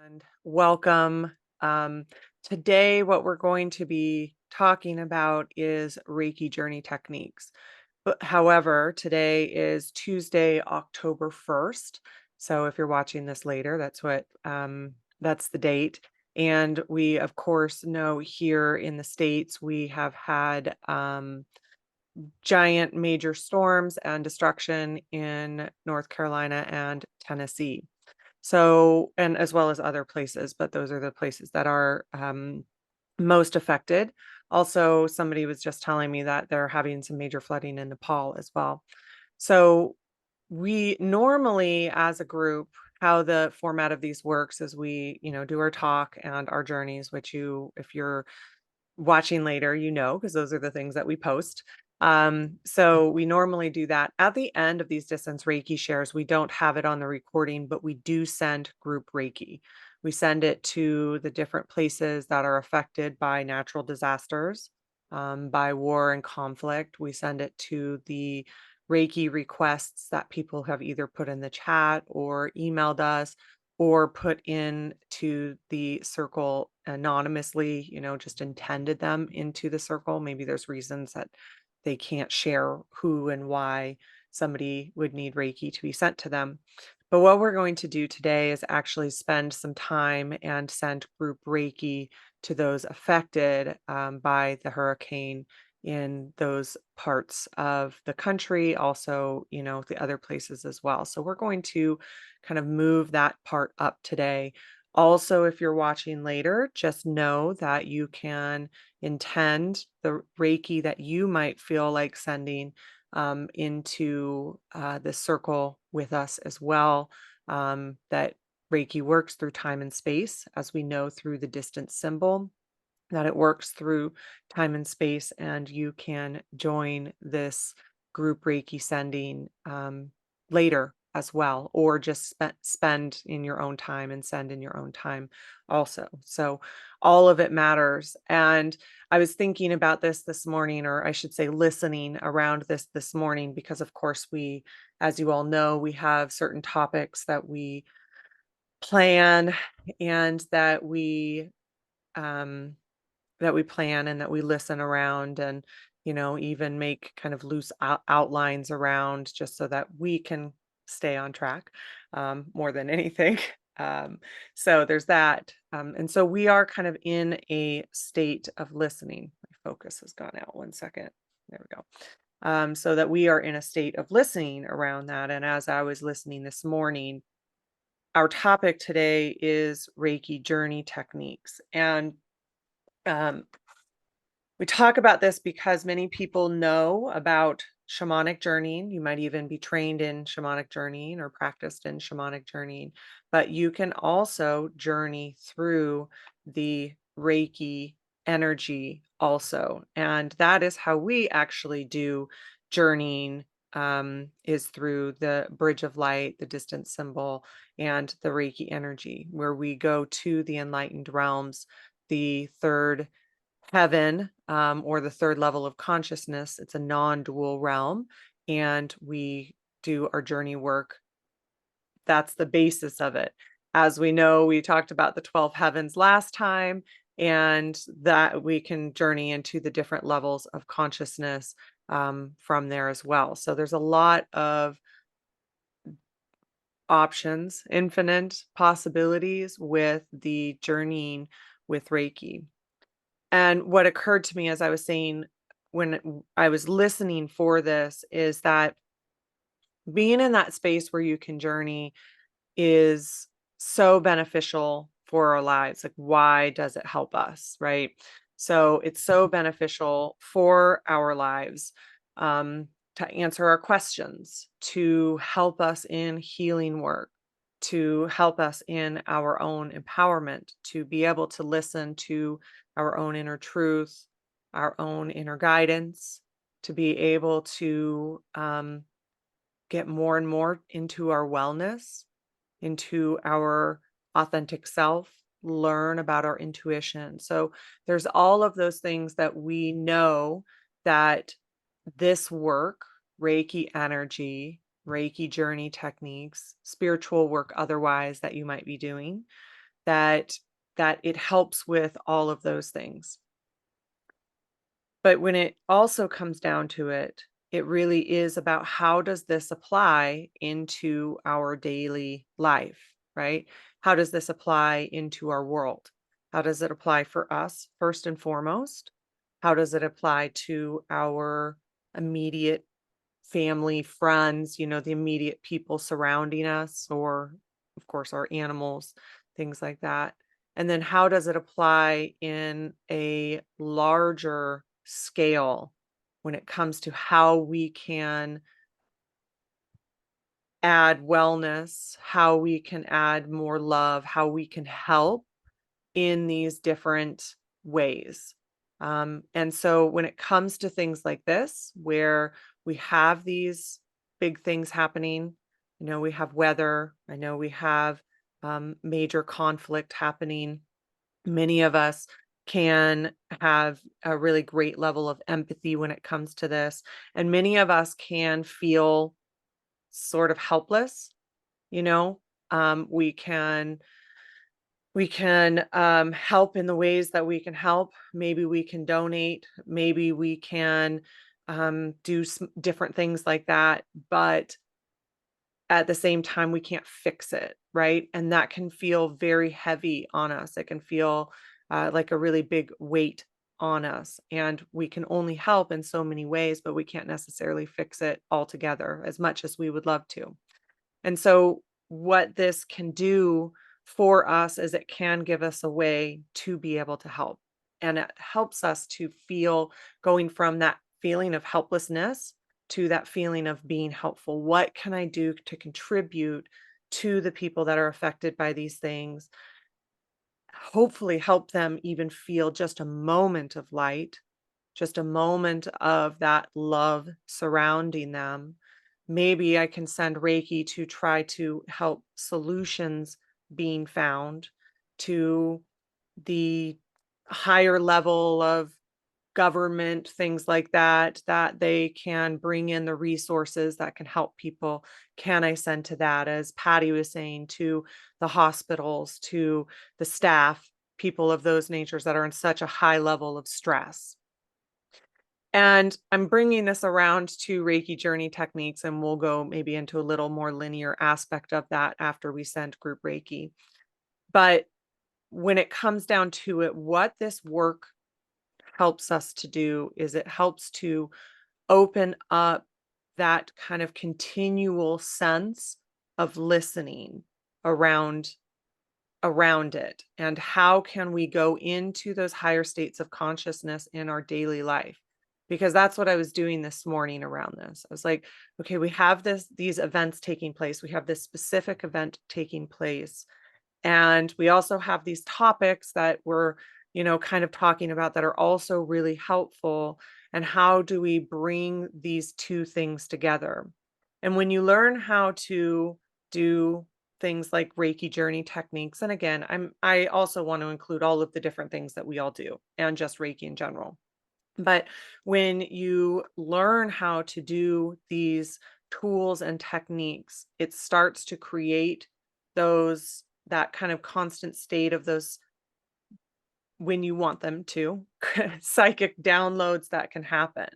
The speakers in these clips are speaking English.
And welcome. Um, Today, what we're going to be talking about is Reiki Journey Techniques. But however, today is Tuesday, October 1st. So if you're watching this later, that's the date. And we, of course, know here in the States, we have had giant major storms and destruction in North Carolina and Tennessee. So, and as well as other places, but those are the places that are most affected. Also, somebody was just telling me that they're having some major flooding in Nepal as well. So, we normally, as a group, how the format of these works is we do our talk and our journeys, which if you're watching later, because those are the things that we post. So we normally do that at the end of these distance Reiki shares. We don't have it on the recording, but we do send group Reiki. We send it to the different places that are affected by natural disasters, by war and conflict. We send it to the Reiki requests that people have either put in the chat or emailed us or put into the circle anonymously, just intended them into the circle. Maybe there's reasons that they can't share who and why somebody would need Reiki to be sent to them. But what we're going to do today is actually spend some time and send group Reiki to those affected by the hurricane in those parts of the country, also, the other places as well. So we're going to kind of move that part up today. Also, if you're watching later, just know that you can intend the Reiki that you might feel like sending into the circle with us as well. That Reiki works through time and space, as we know through the distance symbol, that it works through time and space, and you can join this group Reiki sending later as well, or just spend in your own time and send in your own time also. So all of it matters. And I was thinking about this morning, or I should say listening around this morning, because of course we, as you all know, we have certain topics that we plan and um that we plan and that we listen around and even make kind of loose outlines around, just so that we can stay on track more than anything. So there's that, and so we are kind of in a state of listening. My focus has gone out. One second. There we go. So that we are in a state of listening around that. And as I was listening this morning, our topic today is Reiki Journey Techniques. And um, we talk about this because many people know about shamanic journeying. You might even be trained in shamanic journeying or practiced in shamanic journeying, but you can also journey through the Reiki energy also. And that is how we actually do journeying, is through the bridge of light, the distance symbol, and the Reiki energy, where we go to the enlightened realms, the third heaven, or the third level of consciousness. It's a non-dual realm, and we do our journey work. That's the basis of it. As we know, we talked about the 12 heavens last time, and that we can journey into the different levels of consciousness from there as well. So there's a lot of options, infinite possibilities with the journeying with Reiki. And what occurred to me as I was saying when I was listening for this is that being in that space where you can journey is so beneficial for our lives. Like, why does it help us? Right. So it's so beneficial for our lives, to answer our questions, to help us in healing work, to help us in our own empowerment, to be able to listen to our own inner truth, our own inner guidance, to be able to get more and more into our wellness, into our authentic self, learn about our intuition. So there's all of those things that we know that this work, Reiki energy, Reiki journey techniques, spiritual work otherwise that you might be doing, that it helps with all of those things. But when it also comes down to it, it really is about how does this apply into our daily life, right? How does this apply into our world? How does it apply for us first and foremost? How does it apply to our immediate family, friends, the immediate people surrounding us, or of course our animals, things like that. And then how does it apply in a larger scale when it comes to how we can add wellness, how we can add more love, how we can help in these different ways. And so when it comes to things like this, where we have these big things happening, we have weather, I know we have major conflict happening. Many of us can have a really great level of empathy when it comes to this. And many of us can feel sort of helpless, you know. We can help in the ways that we can help. Maybe we can donate. Maybe we can do some different things like that. But at the same time, we can't fix it, right? And that can feel very heavy on us. It can feel like a really big weight on us. And we can only help in so many ways, but we can't necessarily fix it altogether as much as we would love to. And so, what this can do for us is it can give us a way to be able to help. And it helps us to feel going from that feeling of helplessness to that feeling of being helpful. What can I do to contribute to the people that are affected by these things? Hopefully, help them even feel just a moment of light, just a moment of that love surrounding them. Maybe I can send Reiki to try to help solutions being found to the higher level of government, things like that, that they can bring in the resources that can help people. Can I send to that, as Patty was saying, to the hospitals, to the staff, people of those natures that are in such a high level of stress? And I'm bringing this around to Reiki Journey Techniques, and we'll go maybe into a little more linear aspect of that after we send group Reiki. But when it comes down to it, what this work helps us to do is it helps to open up that kind of continual sense of listening around it, and how can we go into those higher states of consciousness in our daily life, because that's what I was doing this morning around this. I was like, okay, we have these events taking place, we have this specific event taking place, and we also have these topics that we're kind of talking about that are also really helpful. And how do we bring these two things together? And when you learn how to do things like Reiki journey techniques, and again, I also want to include all of the different things that we all do and just Reiki in general. But when you learn how to do these tools and techniques, it starts to create that kind of constant state of those, when you want them to, psychic downloads that can happen.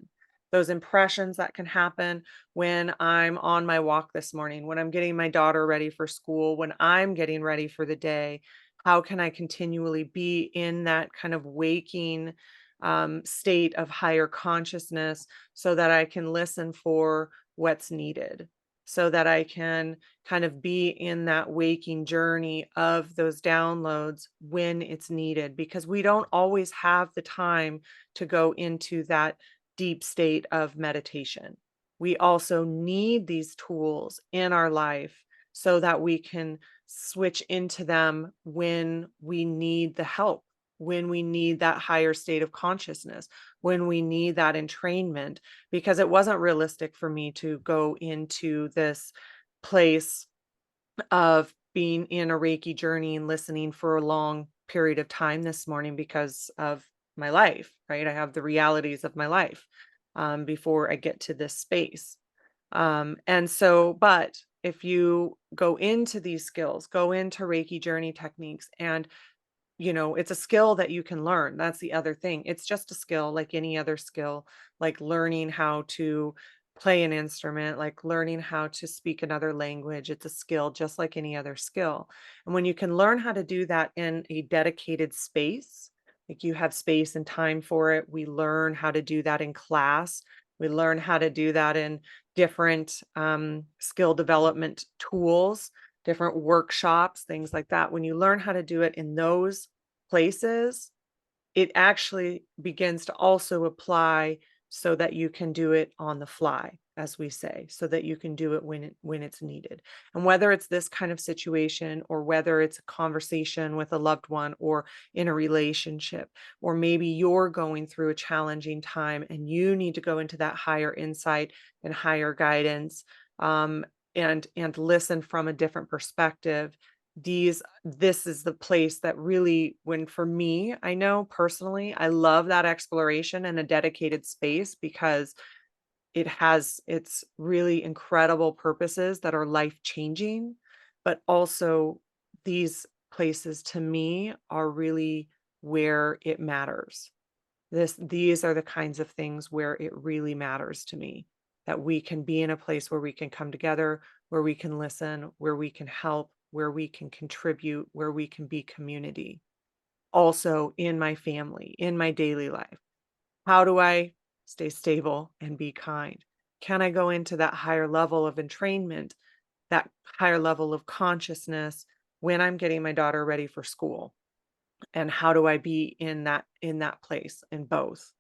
Those impressions that can happen when I'm on my walk this morning, when I'm getting my daughter ready for school, when I'm getting ready for the day. How can I continually be in that kind of waking state of higher consciousness so that I can listen for what's needed? So that I can kind of be in that waking journey of those downloads when it's needed, because we don't always have the time to go into that deep state of meditation. We also need these tools in our life so that we can switch into them when we need the help, when we need that higher state of consciousness, when we need that entrainment, because it wasn't realistic for me to go into this place of being in a Reiki journey and listening for a long period of time this morning because of my life, right? I have the realities of my life before I get to this space. And so, but if you go into these skills, go into Reiki journey techniques, and it's a skill that you can learn. That's the other thing. It's just a skill like any other skill, like learning how to play an instrument, like learning how to speak another language. It's a skill just like any other skill. And when you can learn how to do that in a dedicated space, like you have space and time for it, we learn how to do that in class. We learn how to do that in different skill development tools, different workshops, things like that. When you learn how to do it in those places, it actually begins to also apply so that you can do it on the fly, as we say, so that you can do it when it's needed. And whether it's this kind of situation or whether it's a conversation with a loved one or in a relationship, or maybe you're going through a challenging time and you need to go into that higher insight and higher guidance, and listen from a different perspective. This is the place that really, when for me, I know personally, I love that exploration and a dedicated space because it has its really incredible purposes that are life changing, but also these places to me are really where it matters. These are the kinds of things where it really matters to me, that we can be in a place where we can come together, where we can listen, where we can help, where we can contribute, where we can be community. Also in my family, in my daily life. How do I stay stable and be kind? Can I go into that higher level of entrainment, that higher level of consciousness when I'm getting my daughter ready for school? And how do I be in that place in both?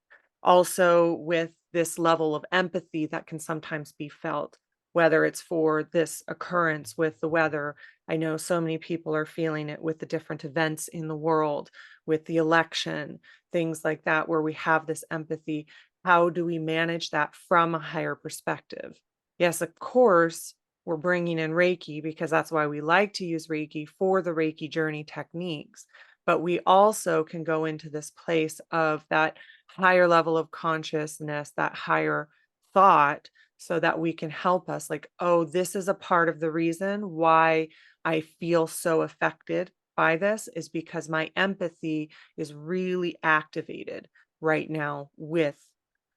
Also with this level of empathy that can sometimes be felt, whether it's for this occurrence with the weather. I know so many people are feeling it with the different events in the world, with the election, things like that, where we have this empathy. How do we manage that from a higher perspective? Yes, of course, we're bringing in Reiki because that's why we like to use Reiki for the Reiki journey techniques, but we also can go into this place of that higher level of consciousness, that higher thought, so that we can help us like, oh, this is a part of the reason why I feel so affected by this is because my empathy is really activated right now with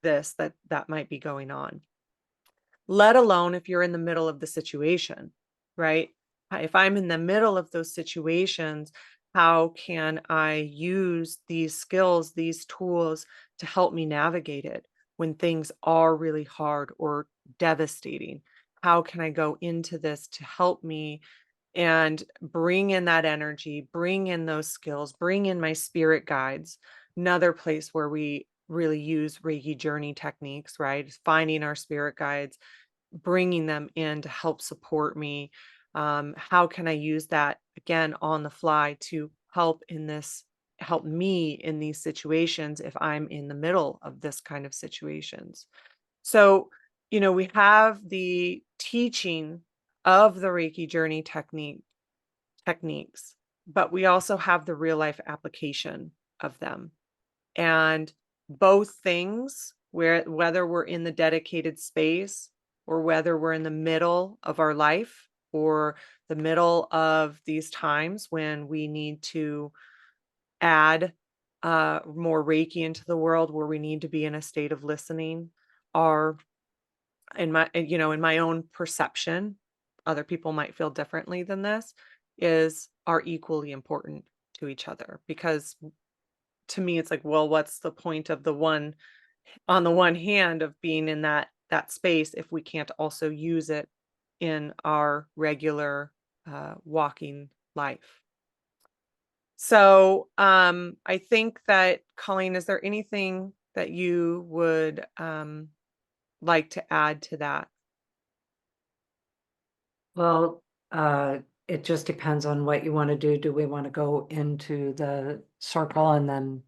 this that might be going on, let alone if you're in the middle of the situation, right? If I'm in the middle of those situations, how can I use these skills, these tools to help me navigate it when things are really hard or devastating? How can I go into this to help me and bring in that energy, bring in those skills, bring in my spirit guides? Another place where we really use Reiki journey techniques, right? Is finding our spirit guides, bringing them in to help support me. How can I use that again on the fly to help me in these situations if I'm in the middle of this kind of situations? So, we have the teaching of the Reiki journey techniques, but we also have the real life application of them. And both things, whether we're in the dedicated space or whether we're in the middle of our life or the middle of these times when we need to add more Reiki into the world, where we need to be in a state of listening, are in my own perception, other people might feel differently than this, are equally important to each other, because to me it's like, well, what's the point of the one on the one hand of being in that space if we can't also use it in our regular walking life? So I think that, Colleen, is there anything that you would like to add to that? Well, it just depends on what you want to do. Do we want to go into the circle and then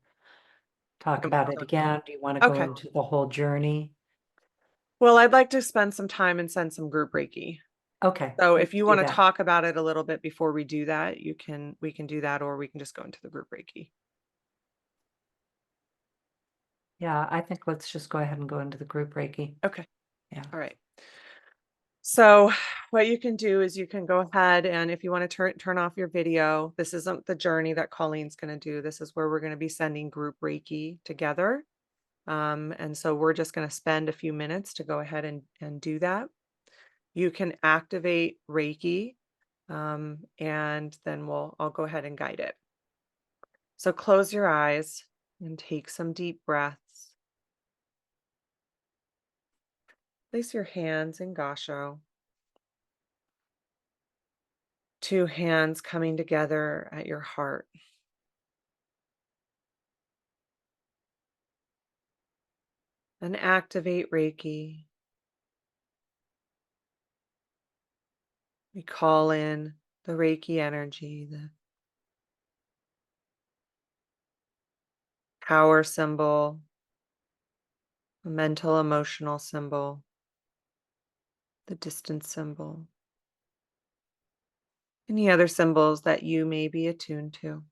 talk about it again? Do you want to go Okay. into the whole journey? Well, I'd like to spend some time and send some group Reiki. Okay, So we if can you do want to that. talk about it a little bit before we do that, we can do that, or we can just go into the group Reiki. Yeah, I think let's just go ahead and go into the group Reiki. Okay. Yeah. All right. So what you can do is you can go ahead and if you want to turn off your video, this isn't the journey that Colleen's going to do. This is where we're going to be sending group Reiki together. And so we're just going to spend a few minutes to go ahead and do that. You can activate Reiki, and then I'll go ahead and guide it. So close your eyes and take some deep breaths. Place your hands in Gasho. Two hands coming together at your heart. And activate Reiki. We call in the Reiki energy, the power symbol, the mental emotional symbol, the distance symbol, any other symbols that you may be attuned to.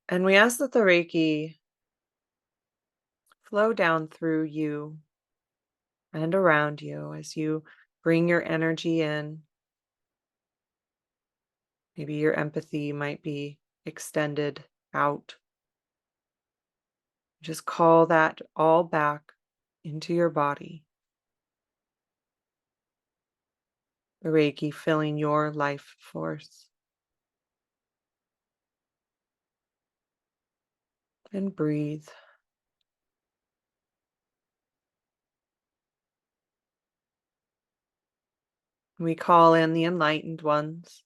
And we ask that the Reiki flow down through you and around you as you bring your energy in. Maybe your empathy might be extended out. Just call that all back into your body. The Reiki filling your life force. And breathe. We call in the enlightened ones,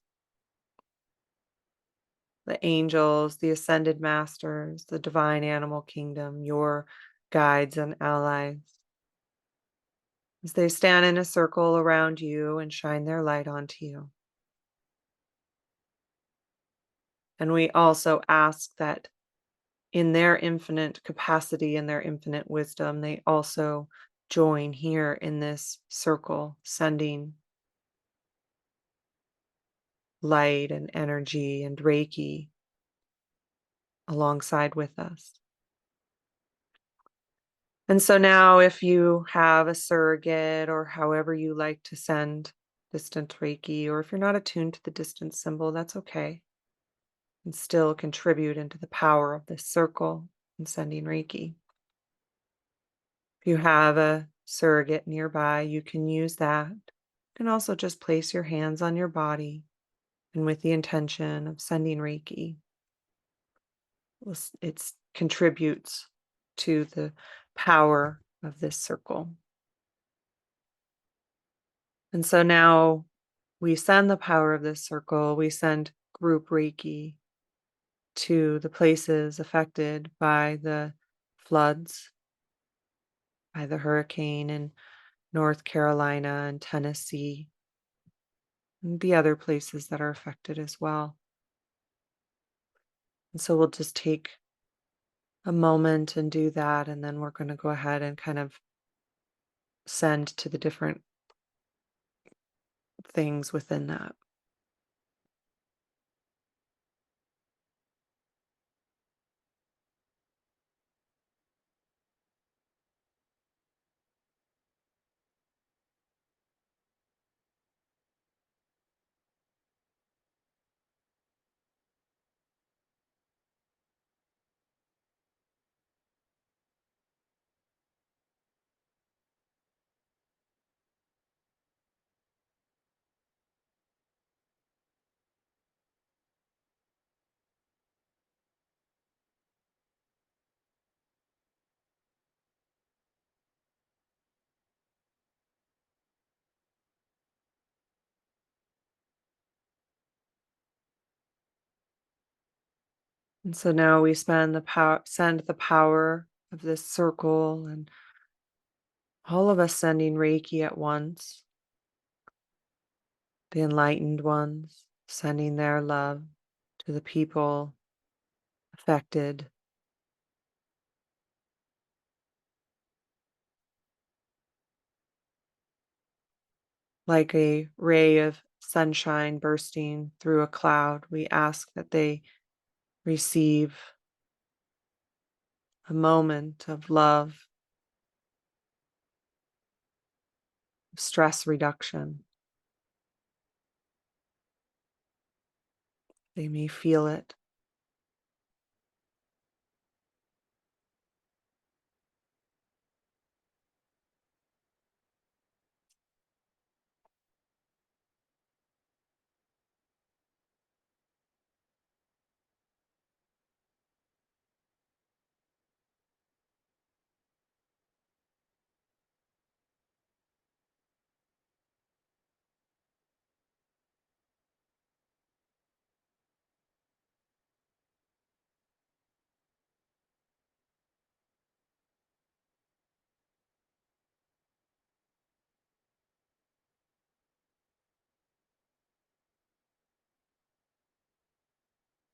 the angels, the ascended masters, the divine animal kingdom, your guides and allies. As they stand in a circle around you and shine their light onto you. And we also ask that in their infinite capacity and their infinite wisdom, they also join here in this circle, sending light and energy and Reiki alongside with us. And so now if you have a surrogate or however you like to send distant Reiki, or if you're not attuned to the distance symbol, that's okay. And still contribute into the power of this circle and sending Reiki. If you have a surrogate nearby, you can use that. You can also just place your hands on your body and with the intention of sending Reiki. It contributes to the power of this circle. And so now we send the power of this circle, we send group Reiki to the places affected by the floods, by the hurricane in North Carolina and Tennessee, and the other places that are affected as well. And so we'll just take a moment and do that, and then we're going to go ahead and kind of send to the different things within that. And so now we send the power of this circle, and all of us sending Reiki at once. The enlightened ones sending their love to the people affected. Like a ray of sunshine bursting through a cloud, we ask that they receive a moment of love stress reduction. They may feel it.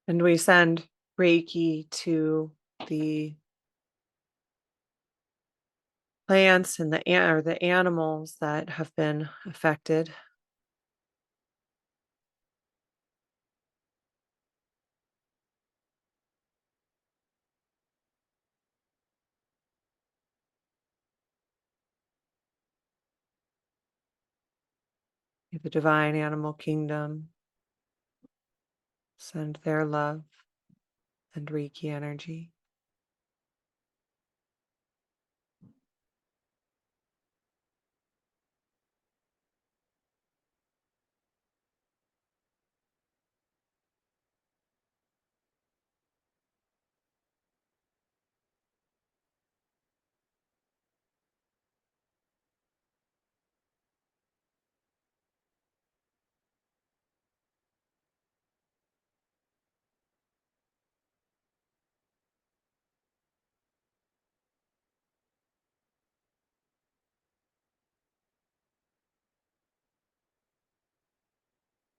And we send Reiki to the plants and or the animals that have been affected. The divine animal kingdom, send their love and Reiki energy.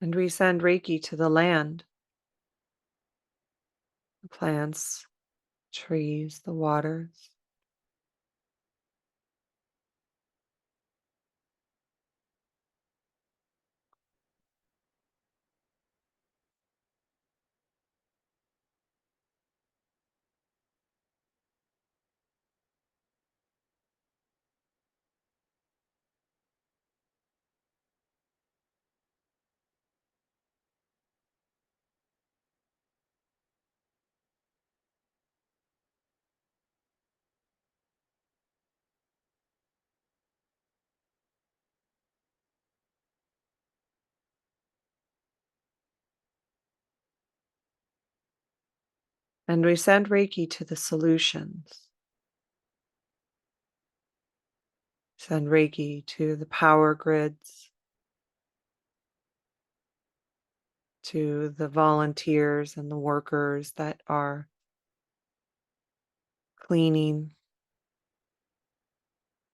And we send Reiki to the land, the plants, trees, the waters. And we send Reiki to the solutions. Send Reiki to the power grids, to the volunteers and the workers that are cleaning,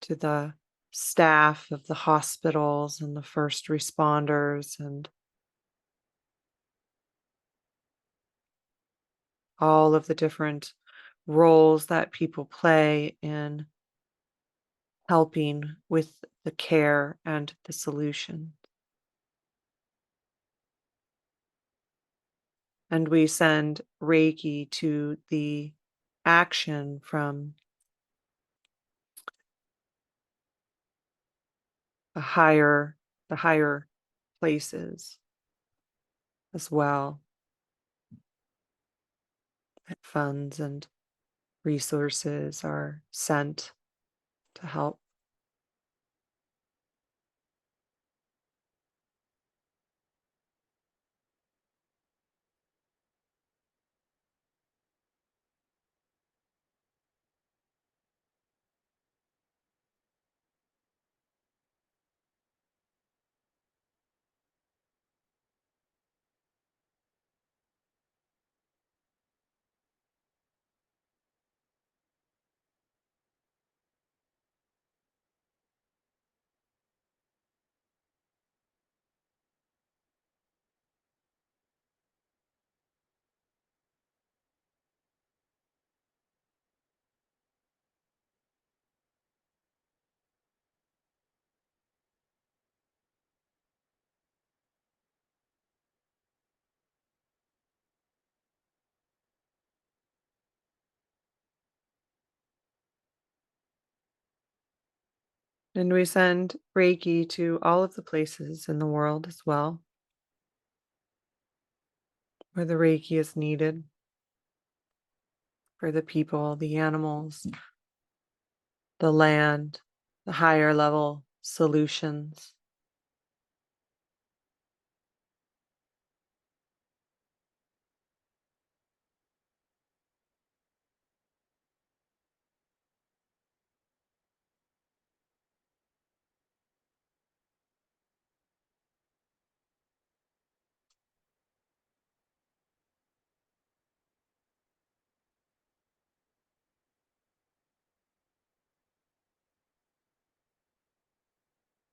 to the staff of the hospitals and the first responders and all of the different roles that people play in helping with the care and the solution. And we send Reiki to the action from the higher places as well. That funds and resources are sent to help. And we send Reiki to all of the places in the world as well where the Reiki is needed for the people, the animals, the land, the higher level solutions.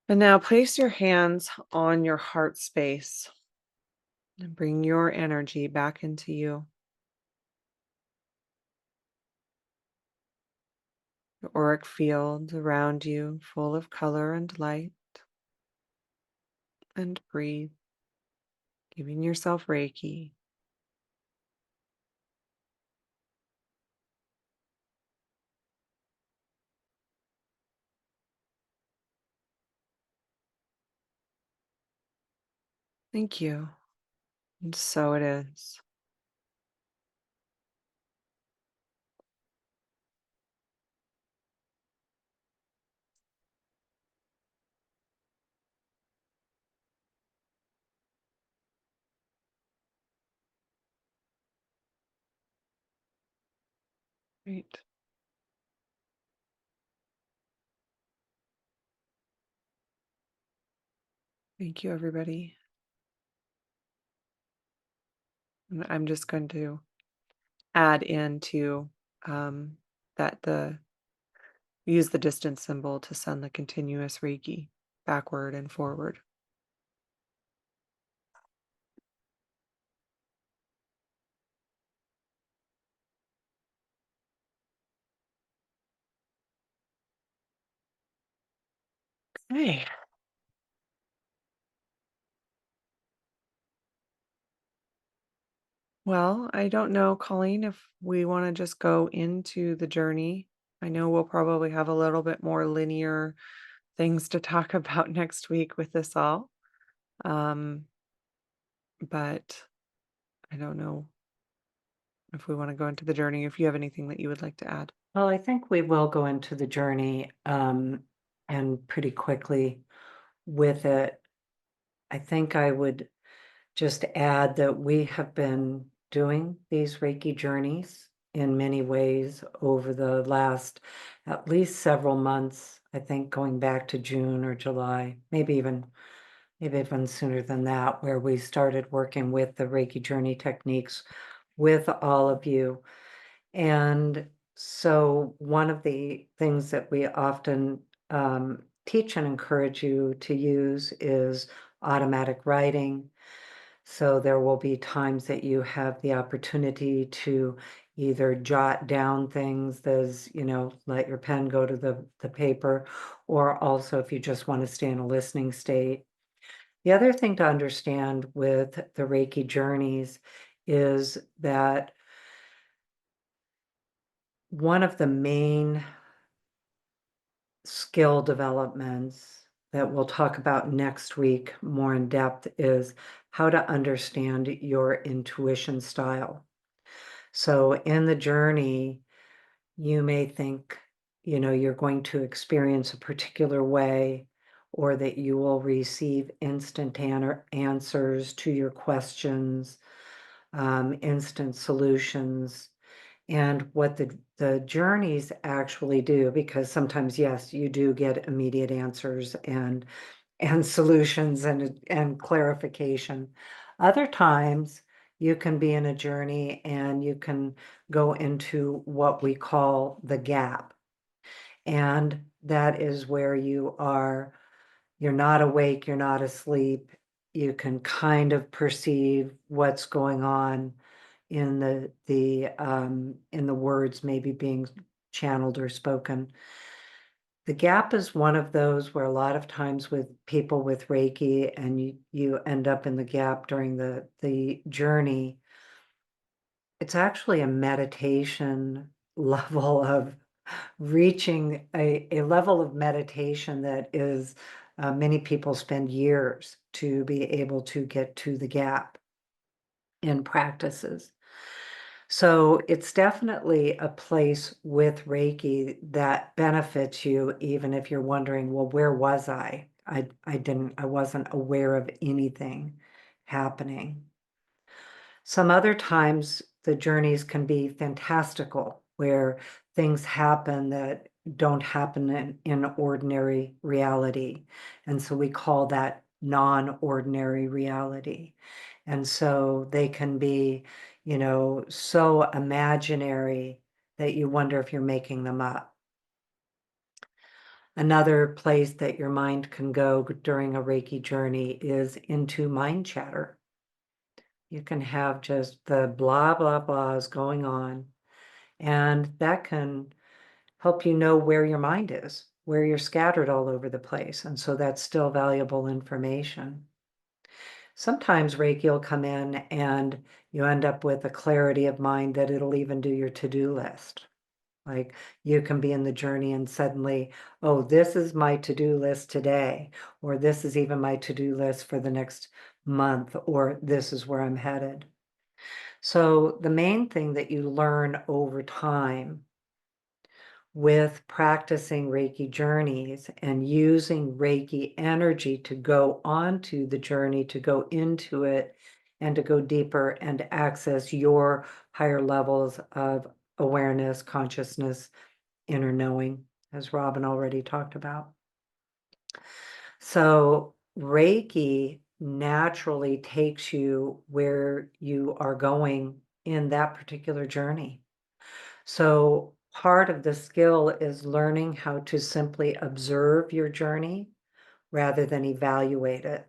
And now place your hands on your heart space and bring your energy back into you. The auric field around you, full of color and light. And breathe, giving yourself Reiki. Thank you. And so it is. Great. Thank you, everybody. And I'm just going to add into that the use the distance symbol to send the continuous Reiki backward and forward. Okay. Well, I don't know, Colleen, if we want to just go into the journey. I know we'll probably have a little bit more linear things to talk about next week with this all. Um, but I don't know if we want to go into the journey, if you have anything that you would like to add. Well, I think we will go into the journey, and pretty quickly with it. I think I would just add that we have been doing these Reiki journeys in many ways over the last at least several months. I think going back to June or July, maybe even sooner than that, where we started working with the Reiki Journey Techniques with all of you. And so one of the things that we often teach and encourage you to use is automatic writing. So there will be times that you have the opportunity to either jot down things as, let your pen go to the paper, or also if you just want to stay in a listening state. The other thing to understand with the Reiki journeys is that one of the main skill developments that we'll talk about next week more in depth is how to understand your intuition style. So in the journey, you may think, you're going to experience a particular way, or that you will receive instant answers to your questions, instant solutions. And what the journeys actually do, because sometimes, yes, you do get immediate answers and solutions and clarification. Other times you can be in a journey and you can go into what we call the gap. And that is where you're not awake, you're not asleep. You can kind of perceive what's going on in the words maybe being channeled or spoken. The gap is one of those where a lot of times with people with Reiki, and you end up in the gap during the journey, it's actually a meditation level reaching a level of meditation that is, many people spend years to be able to get to the gap in practices. So it's definitely a place with Reiki that benefits you, even if you're wondering, well, where was I? I wasn't aware of anything happening. Some other times the journeys can be fantastical, where things happen that don't happen in ordinary reality. And so we call that non-ordinary reality. And so they can be, so imaginary that you wonder if you're making them up. Another place that your mind can go during a Reiki journey is into mind chatter. You can have just the blah, blah, blahs going on, and that can help you know where your mind is, where you're scattered all over the place. And so that's still valuable information. Sometimes Reiki will come in and you end up with a clarity of mind that it'll even do your to-do list. Like you can be in the journey and suddenly, oh, this is my to-do list today, or this is even my to-do list for the next month, or this is where I'm headed. So the main thing that you learn over time with practicing Reiki journeys and using Reiki energy to go onto the journey, to go into it, and to go deeper and access your higher levels of awareness, consciousness, inner knowing, as Robin already talked about. So Reiki naturally takes you where you are going in that particular journey. So part of the skill is learning how to simply observe your journey rather than evaluate it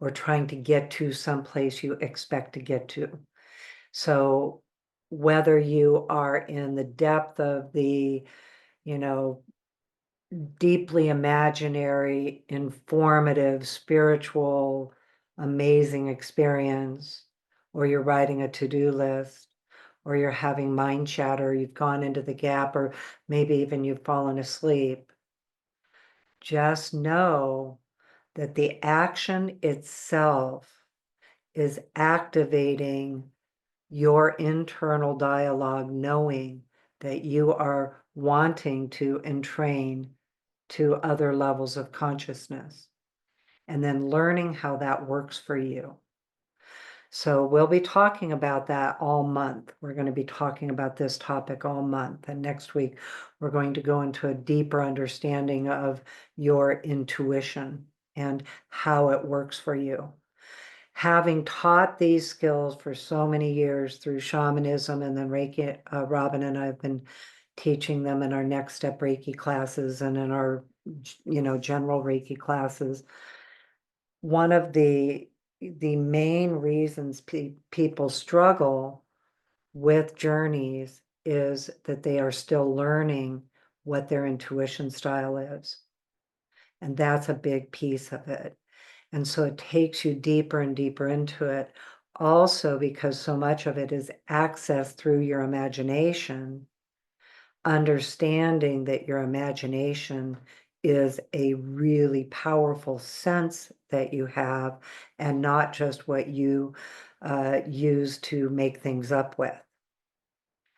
or trying to get to someplace you expect to get to. So whether you are in the depth of the, you know, deeply imaginary, informative, spiritual, amazing experience, or you're writing a to-do list, or you're having mind chatter, you've gone into the gap, or maybe even you've fallen asleep. Just know that the action itself is activating your internal dialogue, knowing that you are wanting to entrain to other levels of consciousness, and then learning how that works for you. So we'll be talking about that all month. We're going to be talking about this topic all month. And next week, we're going to go into a deeper understanding of your intuition and how it works for you. Having taught these skills for so many years through shamanism and then Reiki, Robin and I have been teaching them in our next step Reiki classes and in our, general Reiki classes. One of the main reasons people struggle with journeys is that they are still learning what their intuition style is. And that's a big piece of it. And so it takes you deeper and deeper into it. Also, because so much of it is accessed through your imagination, understanding that your imagination is a really powerful sense that you have and not just what you use to make things up with.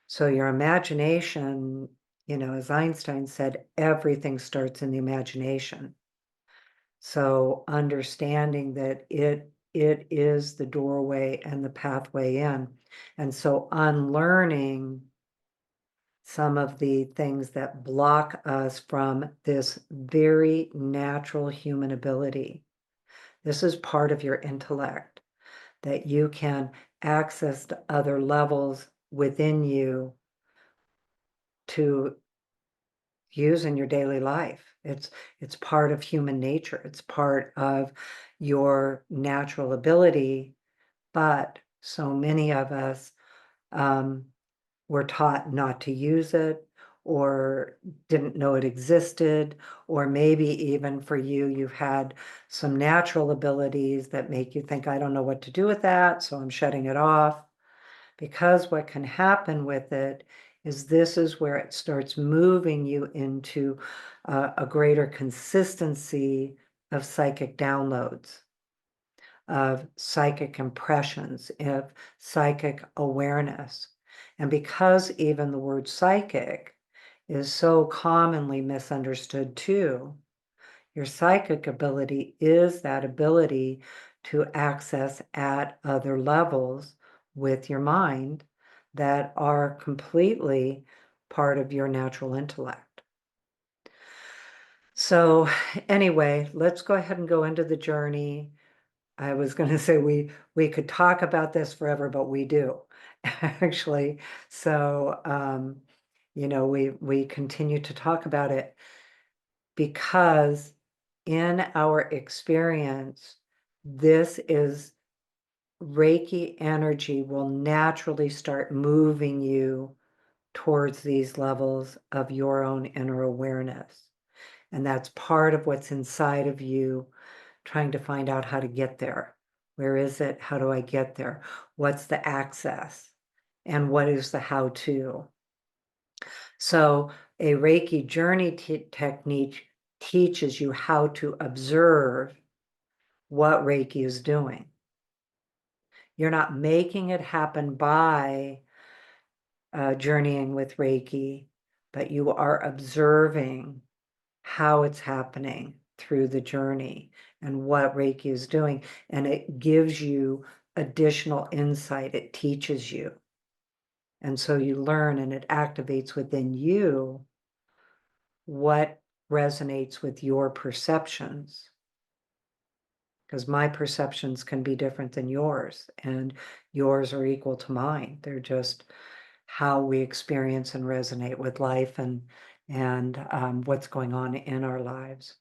So your imagination, as Einstein said, everything starts in the imagination. So understanding that it is the doorway and the pathway in. And so unlearning some of the things that block us from this very natural human ability. This is part of your intellect, that you can access the other levels within you to use in your daily life. It's part of human nature. It's part of your natural ability, but so many of us were taught not to use it or didn't know it existed, or maybe even for you, you've had some natural abilities that make you think, I don't know what to do with that, so I'm shutting it off. Because what can happen with it is this is where it starts moving you into a greater consistency of psychic downloads, of psychic impressions, of psychic awareness. And because even the word psychic is so commonly misunderstood too, your psychic ability is that ability to access at other levels with your mind that are completely part of your natural intellect. So anyway, let's go ahead and go into the journey. I was going to say we could talk about this forever, but we do actually. So we continue to talk about it because in our experience, this is Reiki energy will naturally start moving you towards these levels of your own inner awareness. And that's part of what's inside of you, trying to find out how to get there. Where is it? How do I get there? What's the access? And what is the how-to? So a Reiki journey technique teaches you how to observe what Reiki is doing. You're not making it happen by journeying with Reiki, but you are observing how it's happening through the journey and what Reiki is doing. And it gives you additional insight. It teaches you. And so you learn and it activates within you what resonates with your perceptions. Because my perceptions can be different than yours, and yours are equal to mine. They're just how we experience and resonate with life and what's going on in our lives.